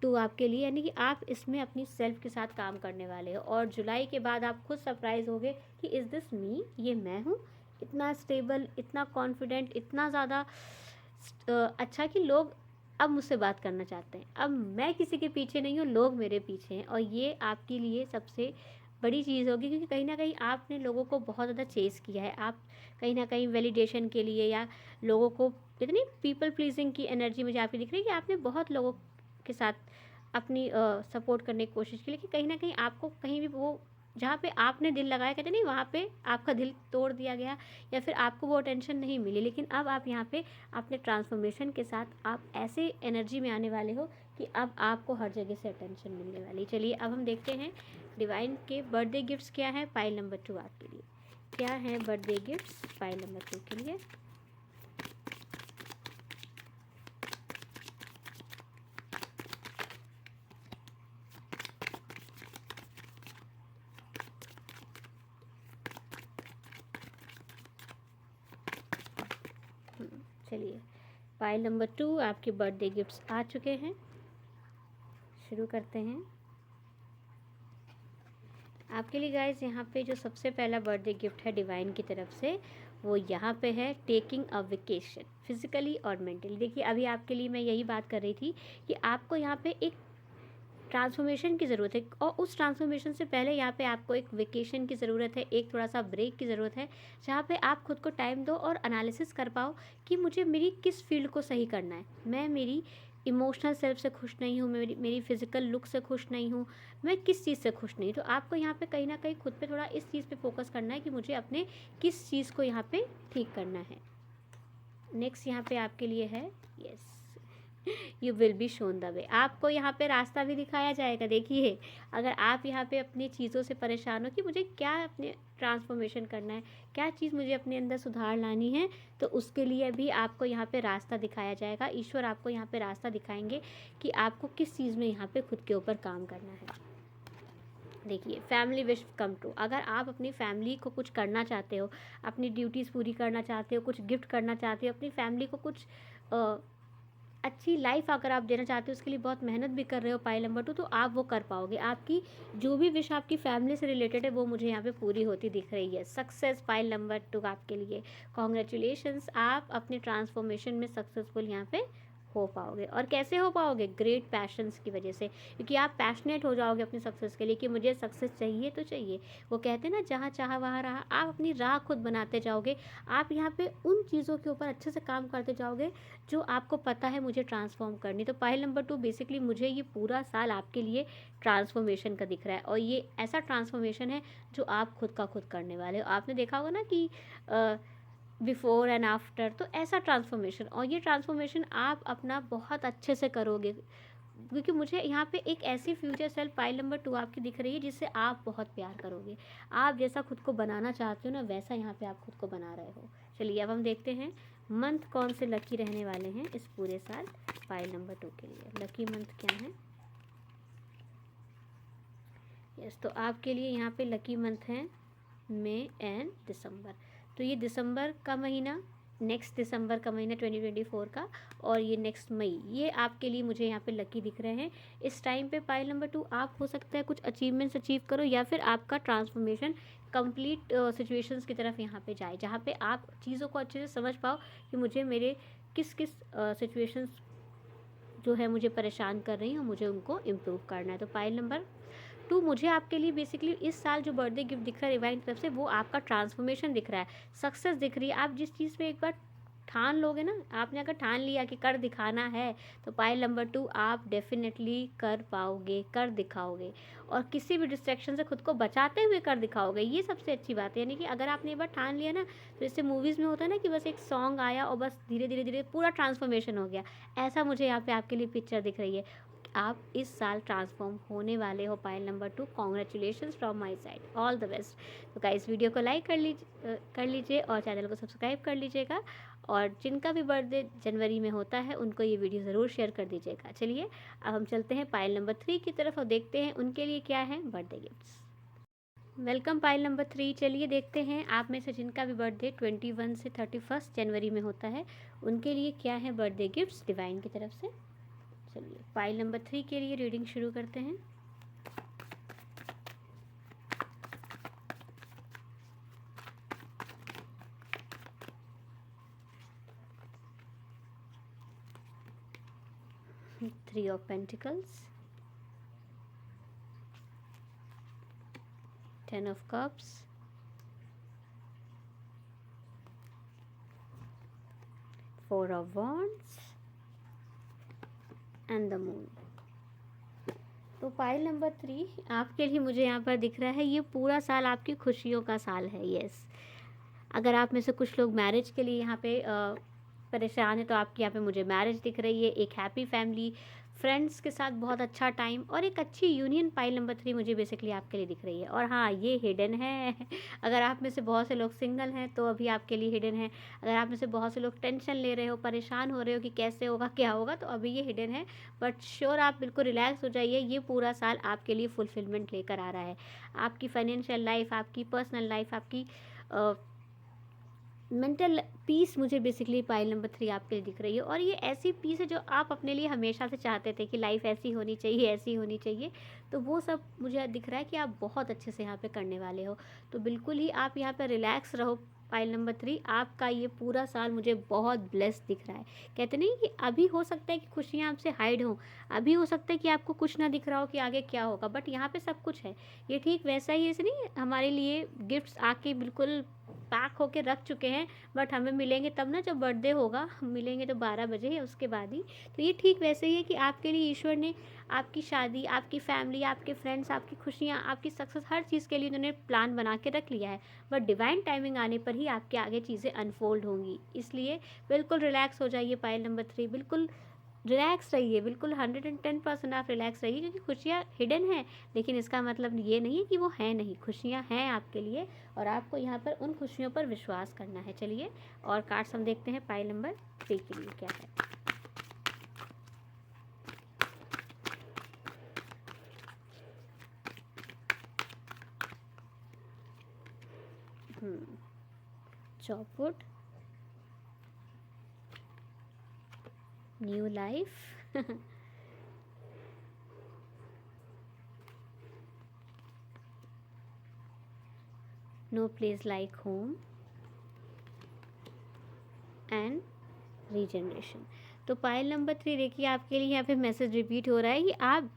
2 आपके लिए, यानी कि आप इसमें अपनी सेल्फ के साथ काम करने वाले हो। और जुलाई के बाद आप खुद सरप्राइज होगे कि इज़ दिस मी, ये मैं हूँ, इतना स्टेबल, इतना कॉन्फिडेंट, इतना ज़्यादा अच्छा कि लोग अब मुझसे बात करना चाहते हैं। अब मैं किसी के पीछे नहीं हूँ, लोग मेरे पीछे हैं। और ये आपके लिए सबसे बड़ी चीज़ होगी, क्योंकि कहीं ना कहीं आपने लोगों को बहुत ज़्यादा चेस किया है। आप कहीं ना कहीं वैलिडेशन के लिए या लोगों को, इतनी पीपल प्लीजिंग की एनर्जी मुझे आपकी दिख रही है कि आपने बहुत लोगों के साथ अपनी सपोर्ट करने की कोशिश की, लेकिन कहीं ना कहीं आपको कहीं भी वो, जहाँ पे आपने दिल लगाया, कहते नहीं, वहाँ पे आपका दिल तोड़ दिया गया या फिर आपको वो अटेंशन नहीं मिली। लेकिन अब आप यहाँ पे अपने ट्रांसफॉर्मेशन के साथ आप ऐसे एनर्जी में आने वाले हो कि अब आपको हर जगह से अटेंशन मिलने वाली। चलिए अब हम देखते हैं डिवाइन के बर्थडे गिफ्ट्स क्या है फाइल नंबर 2 आपके लिए। क्या है बर्थडे गिफ्ट्स फाइल नंबर 2 के लिए? चलिए फाइल नंबर 2 आपके बर्थडे गिफ्ट्स आ चुके हैं, शुरू करते हैं। आपके लिए गाइस यहाँ पे जो सबसे पहला बर्थडे गिफ्ट है डिवाइन की तरफ से, वो यहाँ पे है टेकिंग अ वेकेशन, फिजिकली और मेंटली। देखिए अभी आपके लिए मैं यही बात कर रही थी कि आपको यहाँ पे एक ट्रांसफॉर्मेशन की ज़रूरत है, और उस ट्रांसफॉर्मेशन से पहले यहाँ पे आपको एक वेकेशन की ज़रूरत है, एक थोड़ा सा ब्रेक की ज़रूरत है, जहाँ पे आप खुद को टाइम दो और एनालिसिस कर पाओ कि मुझे मेरी किस फील्ड को सही करना है। मैं मेरी इमोशनल सेल्फ से खुश नहीं हूँ, मेरी फिजिकल लुक से खुश नहीं हूँ, मैं किस चीज़ से खुश नहीं। तो आपको यहाँ पे कहीं ना कहीं खुद पे थोड़ा इस चीज़ पे फोकस करना है कि मुझे अपने किस चीज़ को यहाँ पे ठीक करना है। नेक्स्ट यहाँ पे आपके लिए है, yes, you will be shown the way. आपको यहाँ पे रास्ता भी दिखाया जाएगा। देखिए अगर आप यहाँ पे अपनी चीज़ों से परेशान हो कि मुझे क्या अपने ट्रांसफॉर्मेशन करना है, क्या चीज़ मुझे अपने अंदर सुधार लानी है, तो उसके लिए भी आपको यहाँ पे रास्ता दिखाया जाएगा। ईश्वर आपको यहाँ पे रास्ता दिखाएंगे कि आपको किस चीज़ में यहाँ पे खुद के ऊपर काम करना है। देखिए फैमिली विश कम ट्रू। अगर आप अपनी फैमिली को कुछ करना चाहते हो, अपनी ड्यूटीज़ पूरी करना चाहते हो, कुछ गिफ्ट करना चाहते हो, अपनी फैमिली को कुछ अच्छी लाइफ अगर आप देना चाहते हो, उसके लिए बहुत मेहनत भी कर रहे हो फाइल नंबर 2, तो आप वो कर पाओगे। आपकी जो भी विश आपकी फैमिली से रिलेटेड है वो मुझे यहाँ पे पूरी होती दिख रही है। सक्सेस फाइल नंबर 2 आपके लिए, कॉन्ग्रेचुलेशंस, आप अपने ट्रांसफॉर्मेशन में सक्सेसफुल यहाँ पे हो पाओगे। और कैसे हो पाओगे? ग्रेट पैशंस की वजह से, क्योंकि आप पैशनेट हो जाओगे अपनी सक्सेस के लिए कि मुझे सक्सेस चाहिए तो चाहिए। वो कहते हैं ना, जहाँ चाहा वहाँ रहा। आप अपनी राह खुद बनाते जाओगे। आप यहाँ पे उन चीज़ों के ऊपर अच्छे से काम करते जाओगे जो आपको पता है मुझे ट्रांसफॉर्म करनी। तो फाइल नंबर 2 बेसिकली मुझे ये पूरा साल आपके लिए ट्रांसफॉर्मेशन का दिख रहा है, और ये ऐसा ट्रांसफॉर्मेशन है जो आप खुद का खुद करने वाले हो। आपने देखा होगा ना कि बिफोर एंड आफ्टर, तो ऐसा ट्रांसफॉर्मेशन, और ये ट्रांसफॉर्मेशन आप अपना बहुत अच्छे से करोगे, क्योंकि मुझे यहाँ पे एक ऐसी फ्यूचर सेल्फ फाइल नंबर 2 आपकी दिख रही है जिससे आप बहुत प्यार करोगे। आप जैसा खुद को बनाना चाहते हो ना, वैसा यहाँ पे आप खुद को बना रहे हो। चलिए अब हम देखते हैं मंथ कौन से लकी रहने वाले हैं इस पूरे साल फाइल नंबर 2 के लिए। लकी मंथ क्या है? यस, तो आपके लिए यहाँ पे लकी मंथ है मई एंड दिसंबर। तो ये दिसंबर का महीना, नेक्स्ट दिसंबर का महीना 2024 का, और ये नेक्स्ट मई, ये आपके लिए मुझे यहाँ पे लकी दिख रहे हैं। इस टाइम पे फाइल नंबर 2 आप हो सकता है कुछ अचीवमेंट्स अचीव करो, या फिर आपका ट्रांसफॉर्मेशन कंप्लीट सिचुएशंस की तरफ यहाँ पे जाए, जहाँ पे आप चीज़ों को अच्छे से समझ पाओ कि मुझे मेरे किस किस सिचुएशंस जो है मुझे परेशान कर रही हैं, मुझे उनको इम्प्रूव करना है। तो फाइल नंबर 2 मुझे आपके लिए बेसिकली इस साल जो बर्थडे गिफ्ट दिख रहा है डिवाइन की तरफ से, वो आपका ट्रांसफॉर्मेशन दिख रहा है, सक्सेस दिख रही है। आप जिस चीज़ में एक बार ठान लोगे ना, आपने अगर ठान लिया कि कर दिखाना है, तो पाइल नंबर 2 आप डेफिनेटली कर पाओगे, कर दिखाओगे, और किसी भी डिस्ट्रैक्शन से खुद को बचाते हुए कर दिखाओगे। ये सबसे अच्छी बात है। यानी कि अगर आपने एक बार ठान लिया ना, तो जैसे मूवीज़ में होता है ना कि बस एक सॉन्ग आया और बस धीरे धीरे धीरे पूरा ट्रांसफॉर्मेशन हो गया, ऐसा मुझे यहाँ पे आपके लिए पिक्चर दिख रही है। आप इस साल ट्रांसफॉर्म होने वाले हो pile number 2। Congratulations from my side, all the best. तो गाइस, वीडियो को लाइक कर लीजिए और चैनल को सब्सक्राइब कर लीजिएगा, और जिनका भी बर्थडे जनवरी में होता है उनको ये वीडियो ज़रूर शेयर कर दीजिएगा। चलिए अब हम चलते हैं पाइल नंबर 3 की तरफ और देखते हैं उनके लिए क्या है birthday gifts. Welcome pile number 3। चलिए देखते हैं आप में से जिनका भी बर्थडे 21 से 31 जनवरी में होता है उनके लिए क्या है बर्थडे गिफ्ट्स डिवाइन की तरफ से। चलिए पाइल नंबर 3 के लिए रीडिंग शुरू करते हैं। Three of Pentacles, 10 of Cups, 4 of Wands and the Moon। तो पाइल नंबर 3 आपके लिए मुझे यहाँ पर दिख रहा है ये पूरा साल आपकी खुशियों का साल है। यस, अगर आप में से कुछ लोग मैरिज के लिए यहाँ पे परेशान है तो आपकी यहाँ पे मुझे मैरिज दिख रही है, एक हैप्पी फैमिली, फ्रेंड्स के साथ बहुत अच्छा टाइम और एक अच्छी यूनियन पाइल नंबर 3 मुझे बेसिकली आपके लिए दिख रही है। और हाँ, ये हिडन है। अगर आप में से बहुत से लोग सिंगल हैं तो अभी आपके लिए हिडन है। अगर आप में से बहुत से लोग टेंशन ले रहे हो, परेशान हो रहे हो कि कैसे होगा क्या होगा, तो अभी ये हिडन है। बट श्योर आप बिल्कुल रिलैक्स हो जाइए, ये पूरा साल आपके लिए फुलफिलमेंट लेकर आ रहा है। आपकी फाइनेंशियल लाइफ, आपकी पर्सनल लाइफ, आपकी मेंटल पीस मुझे बेसिकली पाइल नंबर 3 आपके लिए दिख रही है। और ये ऐसी पीस है जो आप अपने लिए हमेशा से चाहते थे कि लाइफ ऐसी होनी चाहिए, ऐसी होनी चाहिए। तो वो सब मुझे दिख रहा है कि आप बहुत अच्छे से यहाँ पे करने वाले हो। तो बिल्कुल ही आप यहाँ पे रिलैक्स रहो पाइल नंबर 3। आपका ये पूरा साल मुझे बहुत ब्लेस्ड दिख रहा है। कहते नहीं कि अभी हो सकता है कि खुशियाँ आपसे हाइड हों, अभी हो सकता है कि आपको कुछ ना दिख रहा हो कि आगे क्या होगा, बट यहाँ पे सब कुछ है। ये ठीक वैसा ही ऐसे नहीं हमारे लिए गिफ्ट्स आके बिल्कुल पैक होके रख चुके हैं, बट हमें मिलेंगे तब ना जब बर्थडे होगा, हम मिलेंगे तो 12 बजे है उसके बाद ही। तो ये ठीक वैसे ही है कि आपके लिए ईश्वर ने आपकी शादी, आपकी फैमिली, आपके फ्रेंड्स, आपकी खुशियाँ, आपकी सक्सेस, हर चीज़ के लिए उन्होंने प्लान बना के रख लिया है। बट डिवाइन टाइमिंग आने पर ही आपके आगे चीज़ें अनफोल्ड होंगी। इसलिए बिल्कुल रिलैक्स हो जाइए पाइल नंबर 3, बिल्कुल रिलैक्स रहिए, बिल्कुल 110% आप रिलैक्स रहिए, क्योंकि खुशियाँ हिडन हैं। लेकिन इसका मतलब ये नहीं है कि वो हैं नहीं, खुशियाँ हैं आपके लिए और आपको यहाँ पर उन खुशियों पर विश्वास करना है। चलिए और कार्ड्स हम देखते हैं पाइल नंबर 3 के लिए क्या है। चौपुट, new life, no place like home and regeneration. तो पाइल नंबर 3 देखिए आपके लिए यहाँ पे मैसेज रिपीट हो रहा है कि आप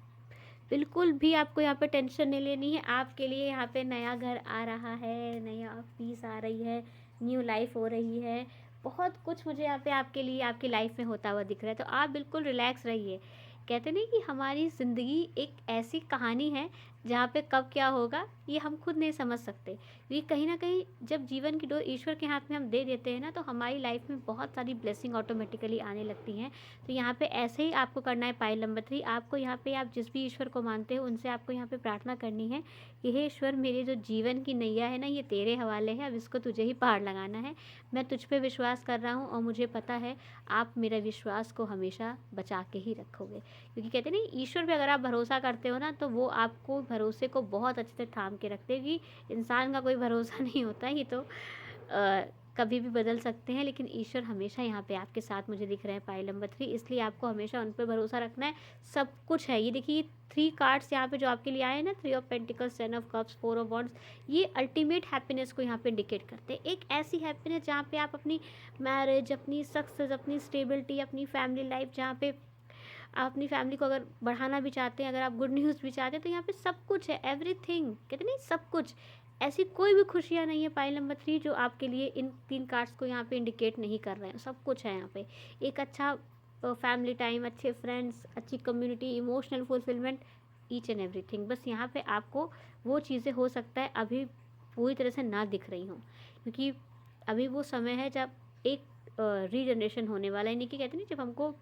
बिल्कुल भी आपको यहाँ पे टेंशन नहीं लेनी है। आपके लिए यहाँ पे नया घर आ रहा है, नया पीस आ रही है, न्यू लाइफ हो रही है, बहुत कुछ मुझे यहाँ पे आपके लिए आपकी लाइफ में होता हुआ दिख रहा है। तो आप बिल्कुल रिलैक्स रहिए। कहते नहीं कि हमारी ज़िंदगी एक ऐसी कहानी है जहाँ पे कब क्या होगा ये हम खुद नहीं समझ सकते। ये कहीं ना कहीं जब जीवन की डोर ईश्वर के हाथ में हम दे देते हैं ना, तो हमारी लाइफ में बहुत सारी ब्लेसिंग ऑटोमेटिकली आने लगती हैं। तो यहाँ पे ऐसे ही आपको करना है पाइल नंबर 3। आपको यहाँ पे आप जिस भी ईश्वर को मानते हो उनसे आपको यहाँ पे प्रार्थना करनी है कि हे ईश्वर, मेरे जो जीवन की नैया है ना ये तेरे हवाले है, अब इसको तुझे ही पार लगाना है। मैं तुझ पे विश्वास कर रहा हूँ और मुझे पता है आप मेरे विश्वास को हमेशा बचा के ही रखोगे। क्योंकि कहते नहीं, ईश्वर पे अगर आप भरोसा करते हो ना तो वो आपको भरोसे को बहुत अच्छे से थाम के रखते हैं। कि इंसान का कोई भरोसा नहीं होता, ये तो कभी भी बदल सकते हैं, लेकिन ईश्वर हमेशा यहाँ पे आपके साथ मुझे दिख रहे हैं पाइल नंबर 3। इसलिए आपको हमेशा उन पर भरोसा रखना है। सब कुछ है। ये देखिए 3 कार्ड्स यहाँ पे जो आपके लिए आए हैं ना, 3 of pentacles, 10 of cups, 4 of wands, ये अल्टीमेट हैप्पीनेस को यहाँ पे इंडिकेट करते हैं। एक ऐसी हैप्पीनेस जहाँ पे आप अपनी मैरिज, अपनी सक्सेस, अपनी स्टेबिलिटी, अपनी फैमिली लाइफ, जहाँ पे आप अपनी फैमिली को अगर बढ़ाना भी चाहते हैं, अगर आप गुड न्यूज़ भी चाहते हैं, तो यहाँ पे सब कुछ है। एवरीथिंग, कहते नहीं सब कुछ, ऐसी कोई भी खुशियाँ नहीं है पाइल नंबर 3 जो आपके लिए इन 3 कार्ड्स को यहाँ पे इंडिकेट नहीं कर रहे हैं। सब कुछ है यहाँ पे। एक अच्छा फैमिली टाइम, अच्छे फ्रेंड्स, अच्छी community, emotional fulfilment, each and everything. बस यहाँ पे आपको वो चीज़ें हो सकता है अभी पूरी तरह से ना दिख रही हों, क्योंकि अभी वो समय है जब एक रीजनरेशन होने वाला है। यानी कि कहते हैं ना, जब हमको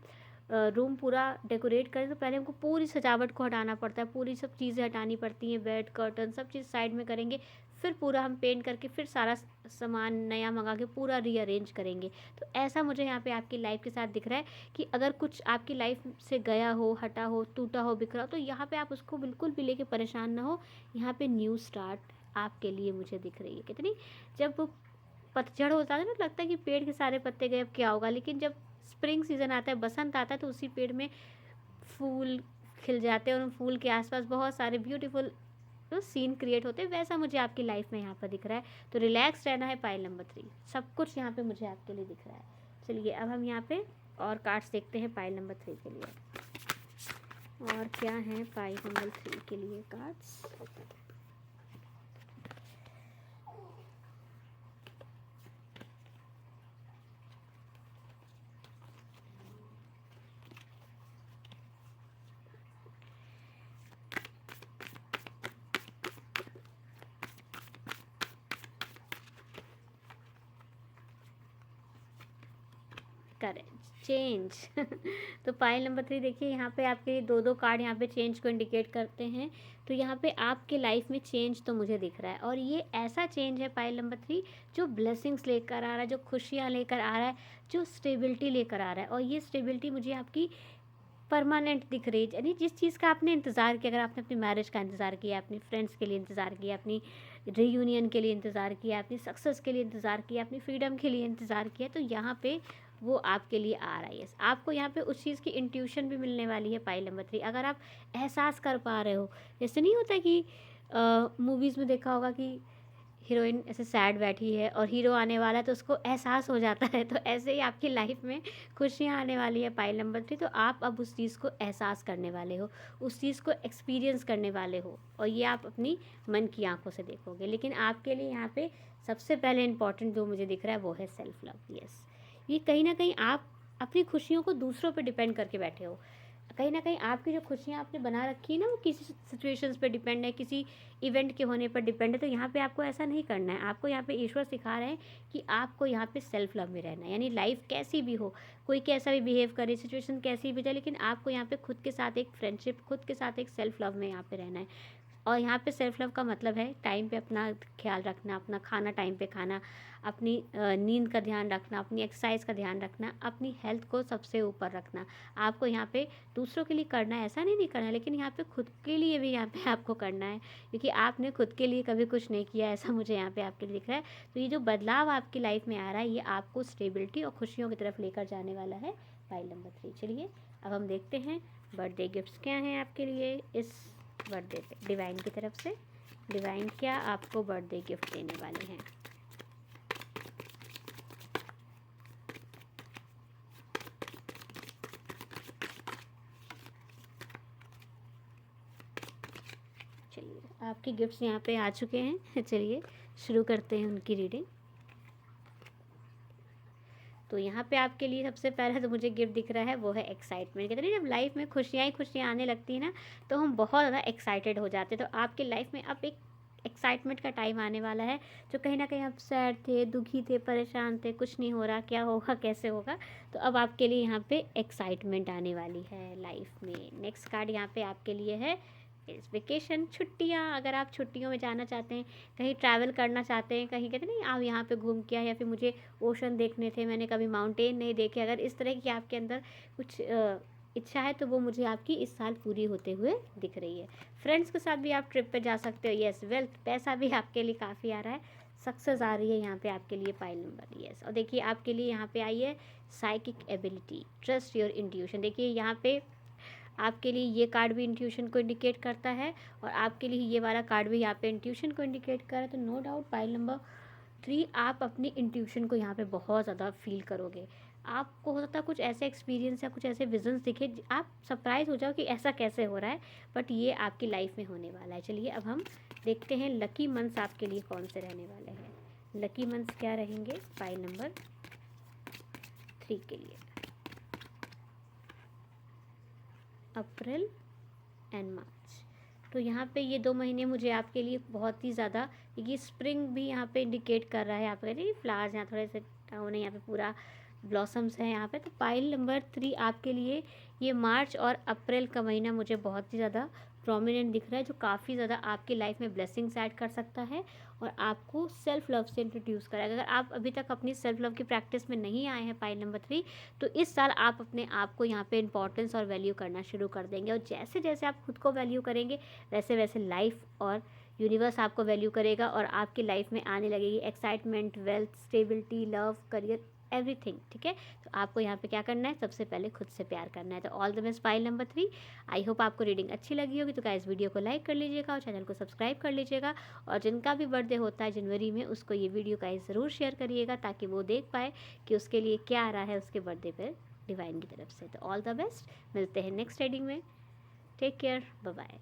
रूम पूरा डेकोरेट करें तो पहले हमको पूरी सजावट को हटाना पड़ता है, पूरी सब चीज़ें हटानी पड़ती हैं, बेड कर्टन सब चीज़ साइड में करेंगे, फिर पूरा हम पेंट करके फिर सारा सामान नया मंगा के पूरा रीअरेंज करेंगे। तो ऐसा मुझे यहाँ पे आपकी लाइफ के साथ दिख रहा है कि अगर कुछ आपकी लाइफ से गया हो, हटा हो, टूटा हो, बिखरा हो, तो यहाँ पे आप उसको बिल्कुल भी लेके परेशान ना हो। यहाँ पे न्यू स्टार्ट आपके लिए मुझे दिख रही है। कितनी जब पतझड़ होता है ना, लगता है कि पेड़ के सारे पत्ते गए, अब क्या होगा, लेकिन जब स्प्रिंग सीज़न आता है, बसंत आता है, तो उसी पेड़ में फूल खिल जाते हैं और उन फूल के आसपास बहुत सारे ब्यूटीफुल सीन क्रिएट होते हैं। वैसा मुझे आपकी लाइफ में यहाँ पर दिख रहा है। तो रिलैक्स रहना है पाइल नंबर 3, सब कुछ यहाँ पे मुझे आपके लिए दिख रहा है। चलिए अब हम यहाँ पे और कार्ड्स देखते हैं पाइल नंबर 3 के लिए। और क्या है पाइल नंबर 3 के लिए कार्ड्स। Correct, change. तो पाइल नंबर 3 देखिए, यहाँ पे आपके लिए दो कार्ड यहाँ पे चेंज को इंडिकेट करते हैं। तो यहाँ पे आपके लाइफ में चेंज तो मुझे दिख रहा है, और ये ऐसा चेंज है पाइल नंबर 3 जो ब्लेसिंग्स लेकर आ रहा है, जो खुशियाँ लेकर आ रहा है, जो स्टेबिलिटी लेकर आ रहा है। और ये स्टेबिलिटी मुझे आपकी परमानेंट दिख रही है। यानी जिस चीज़ का आपने इंतज़ार किया, अगर आपने अपनी मैरिज का इंतज़ार किया, अपनी फ्रेंड्स के लिए इंतज़ार किया, अपनी रीयूनियन के लिए इंतज़ार किया, अपनी सक्सेस के लिए इंतज़ार किया, अपनी फ्रीडम के लिए इंतज़ार किया, तो यहाँ पे वो आपके लिए आ रहा है। यस, आपको यहाँ पे उस चीज़ की इंट्यूशन भी मिलने वाली है पाइल नंबर 3। अगर आप एहसास कर पा रहे हो, जैसे नहीं होता कि मूवीज़ में देखा होगा कि हीरोइन ऐसे सैड बैठी है और हीरो आने वाला है तो उसको एहसास हो जाता है, तो ऐसे ही आपकी लाइफ में खुशियाँ आने वाली है पाइल नंबर 3। तो आप अब उस चीज़ को एहसास करने वाले हो, उस चीज़ को एक्सपीरियंस करने वाले हो, और ये आप अपनी मन की आंखों से देखोगे। लेकिन आपके लिए यहाँ पे सबसे पहले इंपॉर्टेंट जो मुझे दिख रहा है वो है सेल्फ लव। यस, ये कहीं ना कहीं आप अपनी खुशियों को दूसरों पर डिपेंड करके बैठे हो। कहीं ना कहीं आपकी जो खुशियाँ आपने बना रखी है ना, वो किसी सिचुएशंस पे डिपेंड है, किसी इवेंट के होने पर डिपेंड है। तो यहाँ पे आपको ऐसा नहीं करना है। आपको यहाँ पे ईश्वर सिखा रहे हैं कि आपको यहाँ पे सेल्फ लव में रहना है। यानी लाइफ कैसी भी हो, कोई कैसा भी बिहेव करे, सिचुएशन कैसी भी जाए, लेकिन आपको यहाँ पे खुद के साथ एक फ्रेंडशिप, खुद के साथ एक सेल्फ लव में यहाँ पे रहना है। और यहाँ पे सेल्फ लव का मतलब है टाइम पे अपना ख्याल रखना, अपना खाना टाइम पे खाना, अपनी नींद का ध्यान रखना, अपनी एक्सरसाइज का ध्यान रखना, अपनी हेल्थ को सबसे ऊपर रखना। आपको यहाँ पे दूसरों के लिए करना है, ऐसा नहीं करना, लेकिन यहाँ पे खुद के लिए भी यहाँ पे आपको करना है, क्योंकि आपने खुद के लिए कभी कुछ नहीं किया, ऐसा मुझे यहाँ पे आपके लिए दिख रहा है। तो ये जो बदलाव आपकी लाइफ में आ रहा है, ये आपको स्टेबिलिटी और खुशियों की तरफ लेकर जाने वाला है पाइल नंबर 3। चलिए अब हम देखते हैं बर्थडे गिफ्ट्स क्या हैं आपके लिए इस बर्थडे पे डिवाइन की तरफ से। डिवाइन क्या आपको बर्थडे गिफ्ट देने वाले हैं। चलिए आपके गिफ्ट्स यहाँ पे आ चुके हैं। चलिए शुरू करते हैं उनकी रीडिंग। तो यहाँ पे आपके लिए सबसे पहला तो मुझे गिफ्ट दिख रहा है वो है एक्साइटमेंट। कहते हैं जब लाइफ में खुशियाँ ही खुशियाँ आने लगती हैं ना, तो हम बहुत ज़्यादा एक्साइटेड हो जाते हैं। तो आपकी लाइफ में अब एक एक्साइटमेंट का टाइम आने वाला है। जो कहीं ना कहीं आप सैड थे, दुखी थे, परेशान थे, कुछ नहीं हो रहा, क्या होगा, कैसे होगा, तो अब आपके लिए यहाँ पे एक्साइटमेंट आने वाली है लाइफ में। नेक्स्ट कार्ड यहाँ पे आपके लिए है वेकेशन, छुट्टियाँ। अगर आप छुट्टियों में जाना चाहते हैं, कहीं ट्रैवल करना चाहते हैं, कहीं कहते नहीं आप यहाँ पे घूम के आए, या फिर मुझे ओशन देखने थे, मैंने कभी माउंटेन नहीं देखे, अगर इस तरह की आपके अंदर कुछ इच्छा है तो वो मुझे आपकी इस साल पूरी होते हुए दिख रही है। फ्रेंड्स के साथ भी आप ट्रिप पे जा सकते हो। यस, वेल्थ, पैसा भी आपके लिए काफ़ी आ रहा है, सक्सेस आ रही है यहाँ पे आपके लिए पाइल नंबर। यस, और देखिए आपके लिए यहाँ पे आई है psychic ability, trust your intuition. देखिए यहाँ पे आपके लिए ये कार्ड भी इंट्यूशन को इंडिकेट करता है, और आपके लिए ये वाला कार्ड भी यहाँ पे इंट्यूशन को इंडिकेट कर रहा है। तो नो डाउट पाइल नंबर 3 आप अपनी इंट्यूशन को यहाँ पे बहुत ज़्यादा फील करोगे। आपको हो सकता है कुछ ऐसे एक्सपीरियंस या कुछ ऐसे विजन्स दिखे, आप सरप्राइज हो जाओ कि ऐसा कैसे हो रहा है, बट ये आपकी लाइफ में होने वाला है। चलिए अब हम देखते हैं लकी मंथ्स आपके लिए कौन से रहने वाले हैं। लकी मंथ्स क्या रहेंगे फाइल नंबर 3 के लिए? अप्रैल एंड मार्च। तो यहाँ पे ये 2 महीने मुझे आपके लिए बहुत ही ज़्यादा, ये स्प्रिंग भी यहाँ पे इंडिकेट कर रहा है। आप कह रहे हैं फ्लावर्स यहाँ थोड़े से डाउन है, यहाँ पे पूरा ब्लॉसम्स हैं यहाँ पे। तो पाइल नंबर 3 आपके लिए ये मार्च और अप्रैल का महीना मुझे बहुत ही ज़्यादा प्रोमिनेंट दिख रहा है, जो काफ़ी ज़्यादा आपकी लाइफ में ब्लेसिंग्स ऐड कर सकता है और आपको सेल्फ लव से इंट्रोड्यूस कराएगा। अगर आप अभी तक अपनी सेल्फ लव की प्रैक्टिस में नहीं आए हैं पाइल नंबर 3, तो इस साल आप अपने आप को यहाँ पे इंपॉर्टेंस और वैल्यू करना शुरू कर देंगे। और जैसे जैसे आप खुद को वैल्यू करेंगे, वैसे वैसे लाइफ और यूनिवर्स आपको वैल्यू करेगा और आपकी लाइफ में आने लगेगी excitement, wealth, stability, love, career, everything. ठीक है, तो आपको यहाँ पे क्या करना है, सबसे पहले खुद से प्यार करना है। तो all the best pile number 3। I hope आपको रीडिंग अच्छी लगी होगी। तो गाइस वीडियो को लाइक कर लीजिएगा और चैनल को सब्सक्राइब कर लीजिएगा, और जिनका भी बर्थडे होता है जनवरी में, उसको ये वीडियो गाइस ज़रूर शेयर करिएगा, ताकि वो देख पाए कि उसके लिए क्या आ रहा है उसके बर्थडे पर डिवाइन की तरफ से। तो ऑल द बेस्ट, मिलते हैं नेक्स्ट रीडिंग में। Take care, bye bye.